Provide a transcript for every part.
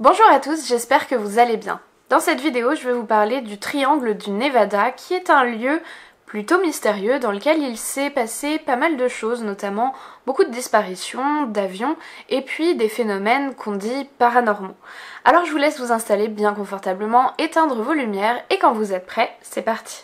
Bonjour à tous, j'espère que vous allez bien. Dans cette vidéo, je vais vous parler du triangle du Nevada, qui est un lieu plutôt mystérieux dans lequel il s'est passé pas mal de choses, notamment beaucoup de disparitions, d'avions, et puis des phénomènes qu'on dit paranormaux. Alors je vous laisse vous installer bien confortablement, éteindre vos lumières, et quand vous êtes prêts, c'est parti.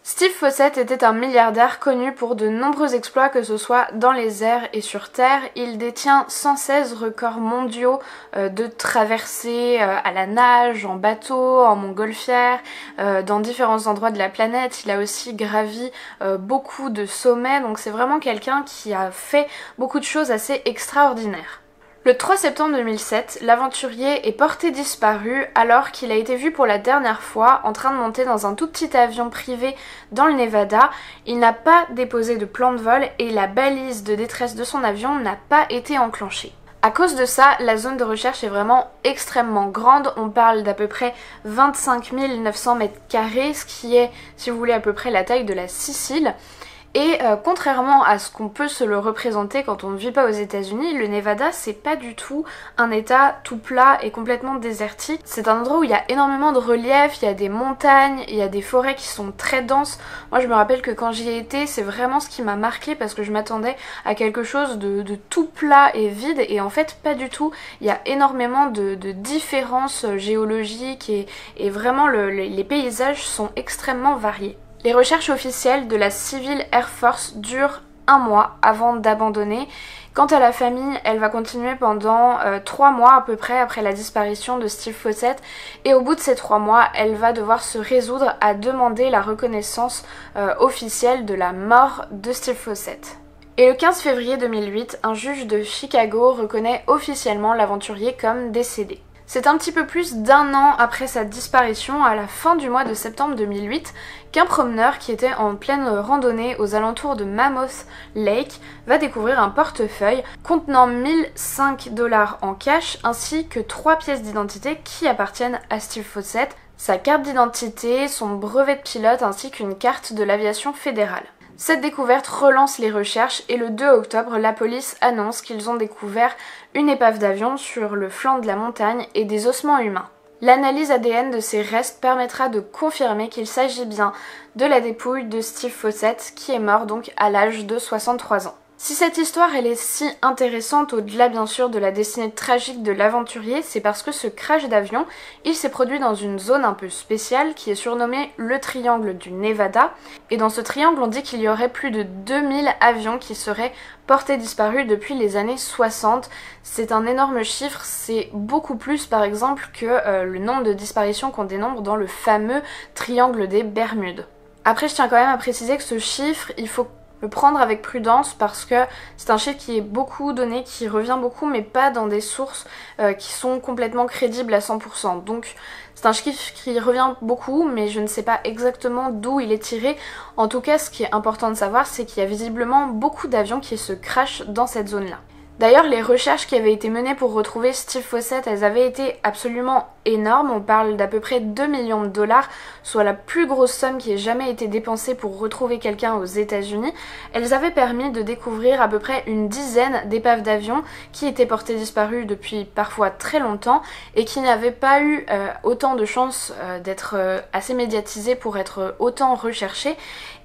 Steve Fossett était un milliardaire connu pour de nombreux exploits, que ce soit dans les airs et sur terre. Il détient 116 records mondiaux de traversées à la nage, en bateau, en montgolfière, dans différents endroits de la planète. Il a aussi gravi beaucoup de sommets, donc c'est vraiment quelqu'un qui a fait beaucoup de choses assez extraordinaires. Le 3 septembre 2007, l'aventurier est porté disparu alors qu'il a été vu pour la dernière fois en train de monter dans un tout petit avion privé dans le Nevada. Il n'a pas déposé de plan de vol et la balise de détresse de son avion n'a pas été enclenchée. À cause de ça, la zone de recherche est vraiment extrêmement grande. On parle d'à peu près 25 900 mètres carrés, ce qui est, si vous voulez, à peu près la taille de la Sicile. Et contrairement à ce qu'on peut se le représenter quand on ne vit pas aux États-Unis, le Nevada c'est pas du tout un état tout plat et complètement désertique. C'est un endroit où il y a énormément de relief, il y a des montagnes, il y a des forêts qui sont très denses. Moi je me rappelle que quand j'y ai été, c'est vraiment ce qui m'a marqué parce que je m'attendais à quelque chose de tout plat et vide et en fait pas du tout. Il y a énormément de différences géologiques et vraiment les paysages sont extrêmement variés. Les recherches officielles de la Civil Air Force durent 1 mois avant d'abandonner. Quant à la famille, elle va continuer pendant 3 mois à peu près après la disparition de Steve Fossett et au bout de ces 3 mois, elle va devoir se résoudre à demander la reconnaissance officielle de la mort de Steve Fossett. Et le 15 février 2008, un juge de Chicago reconnaît officiellement l'aventurier comme décédé. C'est un petit peu plus d'1 an après sa disparition, à la fin du mois de septembre 2008, qu'un promeneur qui était en pleine randonnée aux alentours de Mammoth Lake va découvrir un portefeuille contenant 1005 $ en cash ainsi que 3 pièces d'identité qui appartiennent à Steve Fossett, sa carte d'identité, son brevet de pilote ainsi qu'une carte de l'aviation fédérale. Cette découverte relance les recherches et le 2 octobre, la police annonce qu'ils ont découvert une épave d'avion sur le flanc de la montagne et des ossements humains. L'analyse ADN de ces restes permettra de confirmer qu'il s'agit bien de la dépouille de Steve Fossett qui est mort donc à l'âge de 63 ans. Si cette histoire elle est si intéressante au-delà bien sûr de la destinée tragique de l'aventurier, c'est parce que ce crash d'avion, il s'est produit dans une zone un peu spéciale qui est surnommée le triangle du Nevada. Et dans ce triangle, on dit qu'il y aurait plus de 2000 avions qui seraient portés disparus depuis les années 60. C'est un énorme chiffre, c'est beaucoup plus par exemple que le nombre de disparitions qu'on dénombre dans le fameux triangle des Bermudes. Après, je tiens quand même à préciser que ce chiffre, il faut le prendre avec prudence parce que c'est un chiffre qui est beaucoup donné, qui revient beaucoup mais pas dans des sources qui sont complètement crédibles à 100%. Donc c'est un chiffre qui revient beaucoup mais je ne sais pas exactement d'où il est tiré. En tout cas ce qui est important de savoir c'est qu'il y a visiblement beaucoup d'avions qui se crashent dans cette zone-là. D'ailleurs, les recherches qui avaient été menées pour retrouver Steve Fossett, elles avaient été absolument énormes. On parle d'à peu près 2 millions de $, soit la plus grosse somme qui ait jamais été dépensée pour retrouver quelqu'un aux États-Unis. Elles avaient permis de découvrir à peu près une dizaine d'épaves d'avions qui étaient portées disparues depuis parfois très longtemps et qui n'avaient pas eu autant de chances d'être assez médiatisées pour être autant recherchées.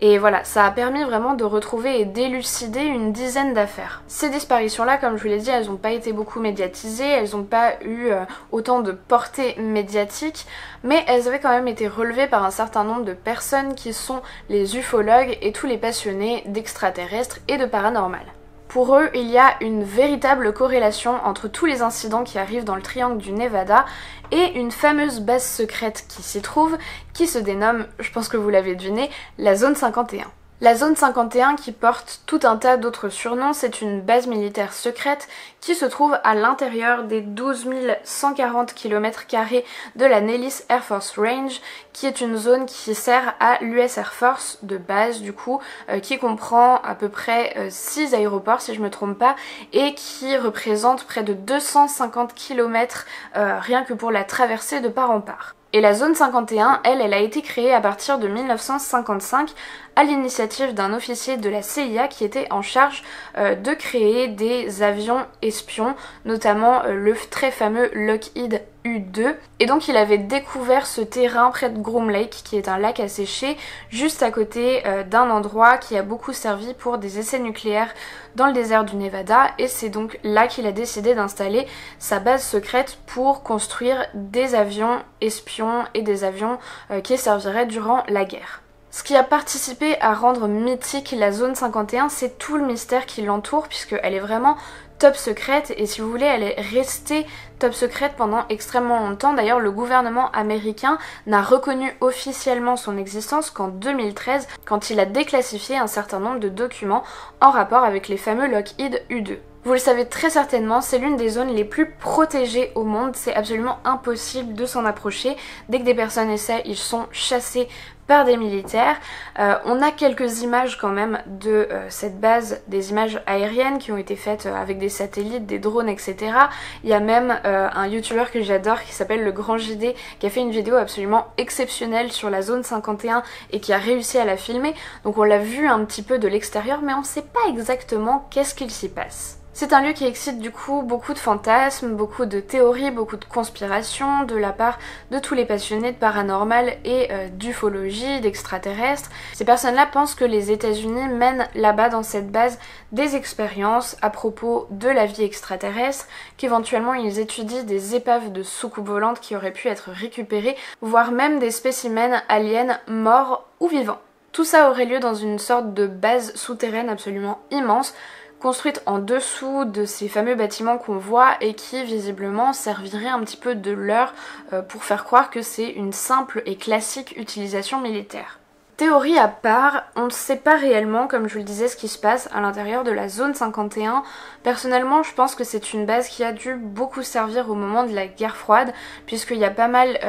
Et voilà, ça a permis vraiment de retrouver et d'élucider une dizaine d'affaires. Ces disparitions-là, comme je vous l'ai dit, elles n'ont pas été beaucoup médiatisées, elles n'ont pas eu autant de portée médiatique, mais elles avaient quand même été relevées par un certain nombre de personnes qui sont les ufologues et tous les passionnés d'extraterrestres et de paranormal. Pour eux, il y a une véritable corrélation entre tous les incidents qui arrivent dans le triangle du Nevada et une fameuse base secrète qui s'y trouve, qui se dénomme, je pense que vous l'avez deviné, la zone 51. La zone 51, qui porte tout un tas d'autres surnoms, c'est une base militaire secrète qui se trouve à l'intérieur des 12 140 km² de la Nellis Air Force Range, qui est une zone qui sert à l'US Air Force de base du coup, qui comprend à peu près 6 aéroports si je me trompe pas, et qui représente près de 250 km rien que pour la traversée de part en part. Et la zone 51, elle a été créée à partir de 1955 à l'initiative d'un officier de la CIA qui était en charge de créer des avions espions, notamment le très fameux Lockheed U-2. Et donc il avait découvert ce terrain près de Groom Lake, qui est un lac asséché, juste à côté d'un endroit qui a beaucoup servi pour des essais nucléaires dans le désert du Nevada, et c'est donc là qu'il a décidé d'installer sa base secrète pour construire des avions espions et des avions qui serviraient durant la guerre. Ce qui a participé à rendre mythique la zone 51, c'est tout le mystère qui l'entoure, puisqu'elle est vraiment top secrète, et si vous voulez, elle est restée top secrète pendant extrêmement longtemps. D'ailleurs, le gouvernement américain n'a reconnu officiellement son existence qu'en 2013, quand il a déclassifié un certain nombre de documents en rapport avec les fameux Lockheed U-2. Vous le savez très certainement, c'est l'une des zones les plus protégées au monde, c'est absolument impossible de s'en approcher. Dès que des personnes essaient, ils sont chassés par des militaires. On a quelques images quand même de cette base, des images aériennes qui ont été faites avec des satellites, des drones, etc. Il y a même un youtubeur que j'adore qui s'appelle Le Grand JD qui a fait une vidéo absolument exceptionnelle sur la zone 51 et qui a réussi à la filmer. Donc on l'a vu un petit peu de l'extérieur, mais on ne sait pas exactement qu'est-ce qu'il s'y passe. C'est un lieu qui excite du coup beaucoup de fantasmes, beaucoup de théories, beaucoup de conspirations de la part de tous les passionnés de paranormal et d'ufologie, d'extraterrestres. Ces personnes-là pensent que les États-Unis mènent là-bas dans cette base des expériences à propos de la vie extraterrestre, qu'éventuellement ils étudient des épaves de soucoupes volantes qui auraient pu être récupérées, voire même des spécimens aliens morts ou vivants. Tout ça aurait lieu dans une sorte de base souterraine absolument immense, construite en dessous de ces fameux bâtiments qu'on voit et qui visiblement servirait un petit peu de leurre pour faire croire que c'est une simple et classique utilisation militaire. Théorie à part, on ne sait pas réellement, comme je vous le disais, ce qui se passe à l'intérieur de la zone 51. Personnellement, je pense que c'est une base qui a dû beaucoup servir au moment de la guerre froide, puisqu'il y a pas mal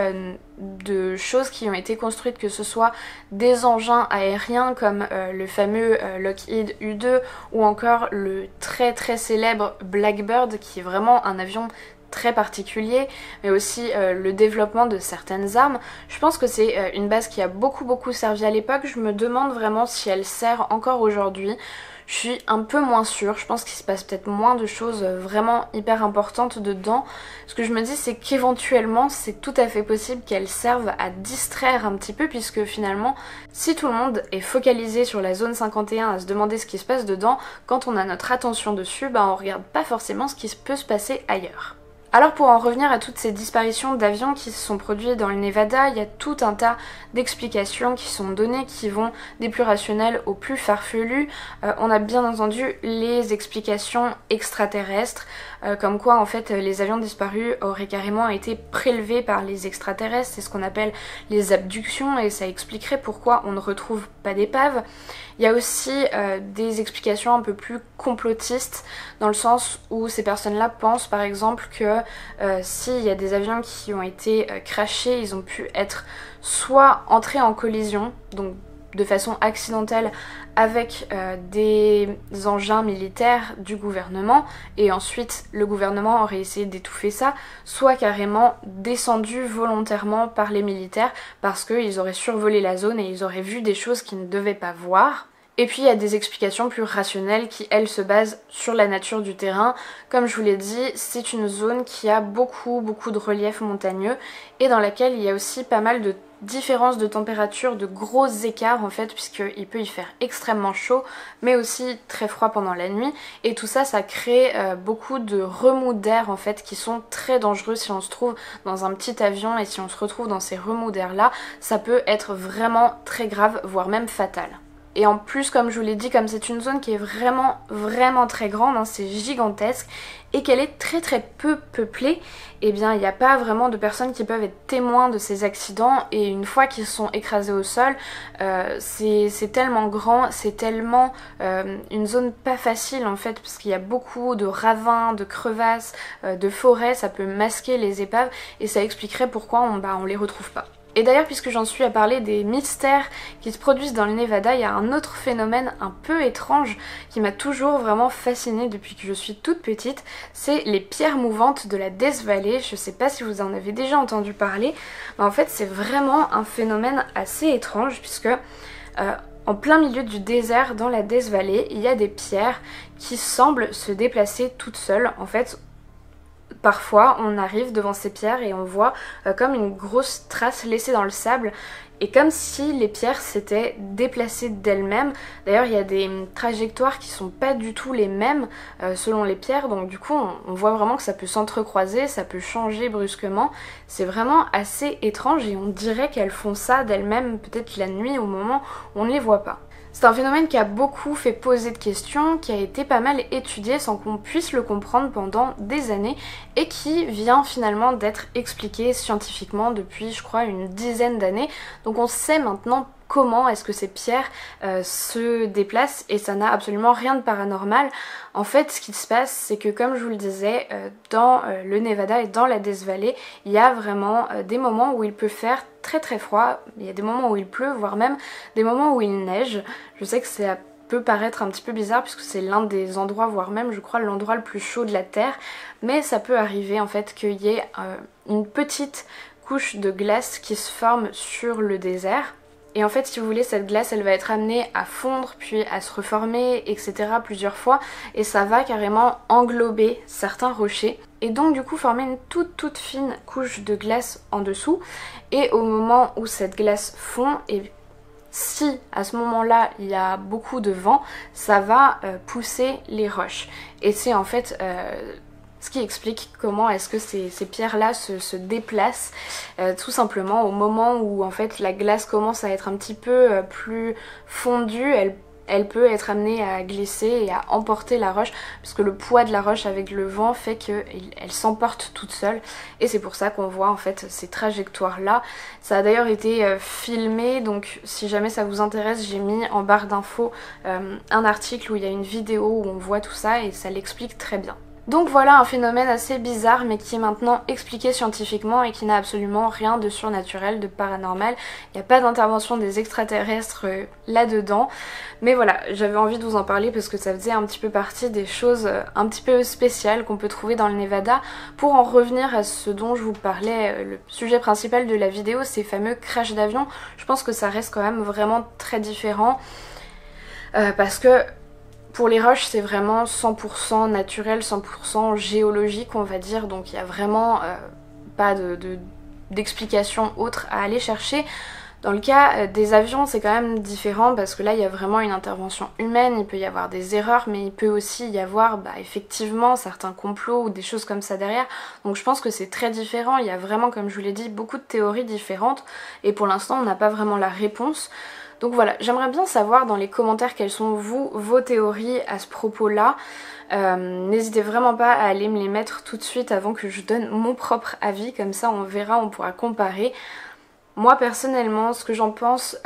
de choses qui ont été construites, que ce soit des engins aériens comme le fameux Lockheed U-2 ou encore le très célèbre Blackbird, qui est vraiment un avion très particulier, mais aussi le développement de certaines armes. Je pense que c'est une base qui a beaucoup servi à l'époque. Je me demande vraiment si elle sert encore aujourd'hui. Je suis un peu moins sûre, je pense qu'il se passe peut-être moins de choses vraiment hyper importantes dedans. Ce que je me dis, c'est qu'éventuellement c'est tout à fait possible qu'elle serve à distraire un petit peu, puisque finalement si tout le monde est focalisé sur la zone 51 à se demander ce qui se passe dedans, quand on a notre attention dessus, on regarde pas forcément ce qui peut se passer ailleurs. Alors pour en revenir à toutes ces disparitions d'avions qui se sont produites dans le Nevada, il y a tout un tas d'explications qui sont données qui vont des plus rationnelles aux plus farfelues. On a bien entendu les explications extraterrestres, comme quoi en fait les avions disparus auraient carrément été prélevés par les extraterrestres, c'est ce qu'on appelle les abductions, et ça expliquerait pourquoi on ne retrouve pas d'épave. Il y a aussi des explications un peu plus complotistes, dans le sens où ces personnes-là pensent par exemple que s'il y a des avions qui ont été crashés, ils ont pu être soit entrés en collision, donc de façon accidentelle avec des engins militaires du gouvernement, et ensuite le gouvernement aurait essayé d'étouffer ça, soit carrément descendu volontairement par les militaires parce qu'ils auraient survolé la zone et ils auraient vu des choses qu'ils ne devaient pas voir. Et puis il y a des explications plus rationnelles qui, elles, se basent sur la nature du terrain. Comme je vous l'ai dit, c'est une zone qui a beaucoup de relief montagneux et dans laquelle il y a aussi pas mal de différences de température, de gros écarts en fait, puisqu'il peut y faire extrêmement chaud mais aussi très froid pendant la nuit, et tout ça, ça crée beaucoup de remous d'air en fait qui sont très dangereux si on se trouve dans un petit avion, et si on se retrouve dans ces remous d'air là, ça peut être vraiment très grave, voire même fatal. Et en plus, comme je vous l'ai dit, comme c'est une zone qui est vraiment très grande, hein, c'est gigantesque, et qu'elle est très peu peuplée, eh bien il n'y a pas vraiment de personnes qui peuvent être témoins de ces accidents, et une fois qu'ils sont écrasés au sol, c'est tellement grand, c'est tellement une zone pas facile en fait, parce qu'il y a beaucoup de ravins, de crevasses, de forêts, ça peut masquer les épaves, et ça expliquerait pourquoi on les retrouve pas. Et d'ailleurs, puisque j'en suis à parler des mystères qui se produisent dans le Nevada, il y a un autre phénomène un peu étrange qui m'a toujours vraiment fascinée depuis que je suis toute petite, c'est les pierres mouvantes de la Death Valley. Je sais pas si vous en avez déjà entendu parler, mais en fait c'est vraiment un phénomène assez étrange puisque en plein milieu du désert dans la Death Valley, il y a des pierres qui semblent se déplacer toutes seules. En fait, parfois on arrive devant ces pierres et on voit comme une grosse trace laissée dans le sable, et comme si les pierres s'étaient déplacées d'elles-mêmes. D'ailleurs il y a des trajectoires qui sont pas du tout les mêmes selon les pierres, donc du coup on voit vraiment que ça peut s'entrecroiser, ça peut changer brusquement. C'est vraiment assez étrange et on dirait qu'elles font ça d'elles-mêmes, peut-être la nuit au moment où on ne les voit pas. C'est un phénomène qui a beaucoup fait poser de questions, qui a été pas mal étudié sans qu'on puisse le comprendre pendant des années et qui vient finalement d'être expliqué scientifiquement depuis je crois une dizaine d'années. Donc on sait maintenant comment est-ce que ces pierres se déplacent et ça n'a absolument rien de paranormal. En fait ce qui se passe c'est que comme je vous le disais, dans le Nevada et dans la Death Valley, il y a vraiment des moments où il peut faire très froid, il y a des moments où il pleut, voire même des moments où il neige. Je sais que ça peut paraître un petit peu bizarre puisque c'est l'un des endroits, voire même je crois l'endroit le plus chaud de la Terre, mais ça peut arriver en fait qu'il y ait une petite couche de glace qui se forme sur le désert. Et en fait si vous voulez, cette glace elle va être amenée à fondre puis à se reformer etc. plusieurs fois, et ça va carrément englober certains rochers et donc du coup former une toute fine couche de glace en dessous. Et au moment où cette glace fond, et si à ce moment là il y a beaucoup de vent, ça va pousser les roches, et c'est en fait ce qui explique comment est-ce que ces pierres-là se déplacent, tout simplement au moment où en fait la glace commence à être un petit peu plus fondue, elle peut être amenée à glisser et à emporter la roche, puisque le poids de la roche avec le vent fait qu'elle s'emporte toute seule, et c'est pour ça qu'on voit en fait ces trajectoires là. Ça a d'ailleurs été filmé, donc si jamais ça vous intéresse, j'ai mis en barre d'infos un article où il y a une vidéo où on voit tout ça et ça l'explique très bien. Donc voilà un phénomène assez bizarre mais qui est maintenant expliqué scientifiquement et qui n'a absolument rien de surnaturel, de paranormal. Il n'y a pas d'intervention des extraterrestres là-dedans. Mais voilà, j'avais envie de vous en parler parce que ça faisait un petit peu partie des choses un petit peu spéciales qu'on peut trouver dans le Nevada. Pour en revenir à ce dont je vous parlais, le sujet principal de la vidéo, ces fameux crashs d'avion, je pense que ça reste quand même vraiment très différent parce que pour les roches c'est vraiment 100% naturel, 100% géologique on va dire, donc il n'y a vraiment pas d'explication autre à aller chercher. Dans le cas des avions c'est quand même différent parce que là il y a vraiment une intervention humaine, il peut y avoir des erreurs mais il peut aussi y avoir effectivement certains complots ou des choses comme ça derrière, donc je pense que c'est très différent. Il y a vraiment, comme je vous l'ai dit, beaucoup de théories différentes et pour l'instant on n'a pas vraiment la réponse. Donc voilà, j'aimerais bien savoir dans les commentaires quelles sont vos théories à ce propos-là. N'hésitez vraiment pas à aller me les mettre tout de suite avant que je donne mon propre avis, comme ça on verra, on pourra comparer. Moi personnellement, ce que j'en pense,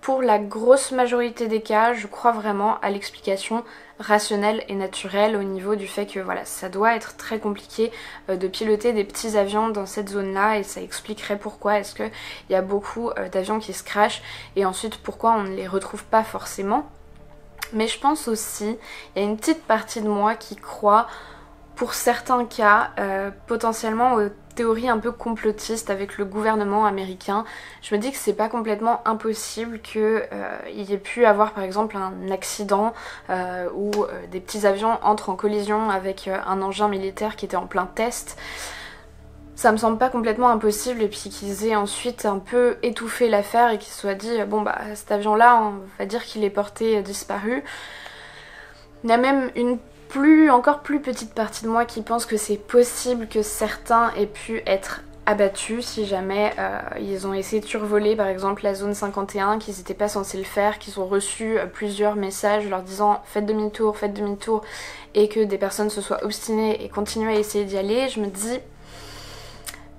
pour la grosse majorité des cas, je crois vraiment à l'explication rationnelle et naturelle au niveau du fait que voilà, ça doit être très compliqué de piloter des petits avions dans cette zone-là, et ça expliquerait pourquoi est-ce qu'il y a beaucoup d'avions qui se crashent et ensuite pourquoi on ne les retrouve pas forcément. Mais je pense aussi, il y a une petite partie de moi qui croit pour certains cas potentiellement aux théorie un peu complotiste avec le gouvernement américain. Je me dis que c'est pas complètement impossible qu'il y ait pu avoir par exemple un accident où des petits avions entrent en collision avec un engin militaire qui était en plein test. Ça me semble pas complètement impossible, et puis qu'ils aient ensuite un peu étouffé l'affaire et qu'ils se soient dit bon bah cet avion là on va dire qu'il est porté disparu. Il y a même une encore plus petite partie de moi qui pense que c'est possible que certains aient pu être abattus si jamais ils ont essayé de survoler par exemple la zone 51, qu'ils n'étaient pas censés le faire, qu'ils ont reçu plusieurs messages leur disant faites demi-tour, et que des personnes se soient obstinées et continuent à essayer d'y aller. Je me dis,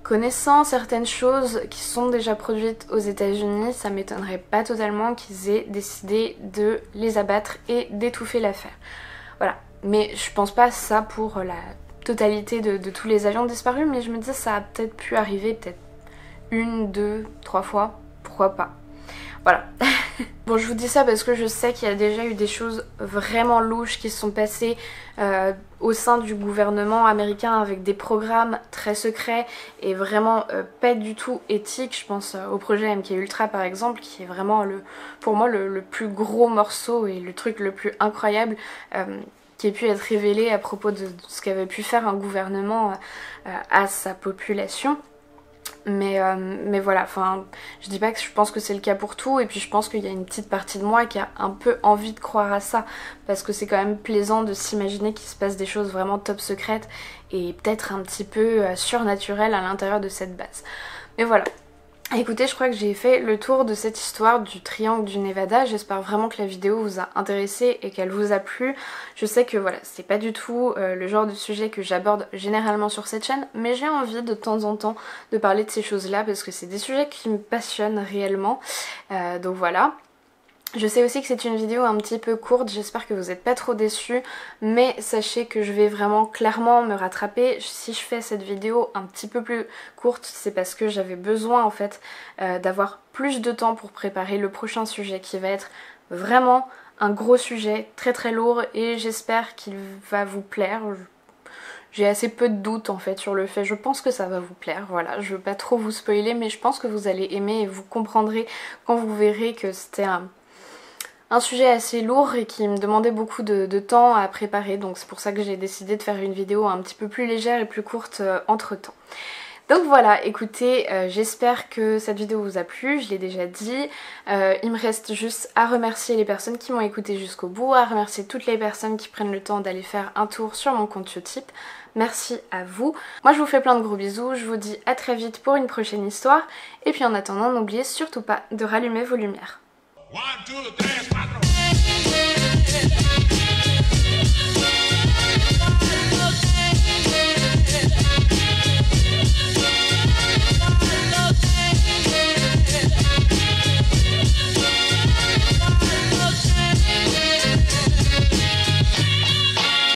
connaissant certaines choses qui sont déjà produites aux États-Unis, ça m'étonnerait pas totalement qu'ils aient décidé de les abattre et d'étouffer l'affaire. Voilà, mais je pense pas ça pour la totalité de tous les avions disparus, mais je me dis ça a peut-être pu arriver, peut-être 1, 2, 3 fois, pourquoi pas. Voilà. Bon, je vous dis ça parce que je sais qu'il y a déjà eu des choses vraiment louches qui se sont passées au sein du gouvernement américain avec des programmes très secrets et vraiment pas du tout éthiques. Je pense au projet MK Ultra par exemple, qui est vraiment pour moi le plus gros morceau et le truc le plus incroyable qui ait pu être révélé à propos de ce qu'avait pu faire un gouvernement à sa population. Mais voilà, enfin, je dis pas que je pense que c'est le cas pour tout, et puis je pense qu'il y a une petite partie de moi qui a un peu envie de croire à ça, parce que c'est quand même plaisant de s'imaginer qu'il se passe des choses vraiment top secrètes et peut-être un petit peu surnaturelles à l'intérieur de cette base. Mais voilà. Écoutez, je crois que j'ai fait le tour de cette histoire du triangle du Nevada. J'espère vraiment que la vidéo vous a intéressé et qu'elle vous a plu. Je sais que voilà, c'est pas du tout le genre de sujet que j'aborde généralement sur cette chaîne, mais j'ai envie de temps en temps de parler de ces choses-là parce que c'est des sujets qui me passionnent réellement. Donc voilà. Je sais aussi que c'est une vidéo un petit peu courte, j'espère que vous n'êtes pas trop déçus, mais sachez que je vais vraiment clairement me rattraper. Si je fais cette vidéo un petit peu plus courte, c'est parce que j'avais besoin en fait d'avoir plus de temps pour préparer le prochain sujet qui va être vraiment un gros sujet très très lourd et j'espère qu'il va vous plaire. J'ai assez peu de doutes en fait sur le fait, je pense que ça va vous plaire, voilà, je veux pas trop vous spoiler mais je pense que vous allez aimer et vous comprendrez quand vous verrez que c'était un sujet assez lourd et qui me demandait beaucoup de temps à préparer, donc c'est pour ça que j'ai décidé de faire une vidéo un petit peu plus légère et plus courte entre temps. Donc voilà, écoutez, j'espère que cette vidéo vous a plu, je l'ai déjà dit. Il me reste juste à remercier les personnes qui m'ont écouté jusqu'au bout, à remercier toutes les personnes qui prennent le temps d'aller faire un tour sur mon compte Utip. Merci à vous. Moi je vous fais plein de gros bisous, je vous dis à très vite pour une prochaine histoire. Et puis en attendant, n'oubliez surtout pas de rallumer vos lumières. 1, 2, 3, 4.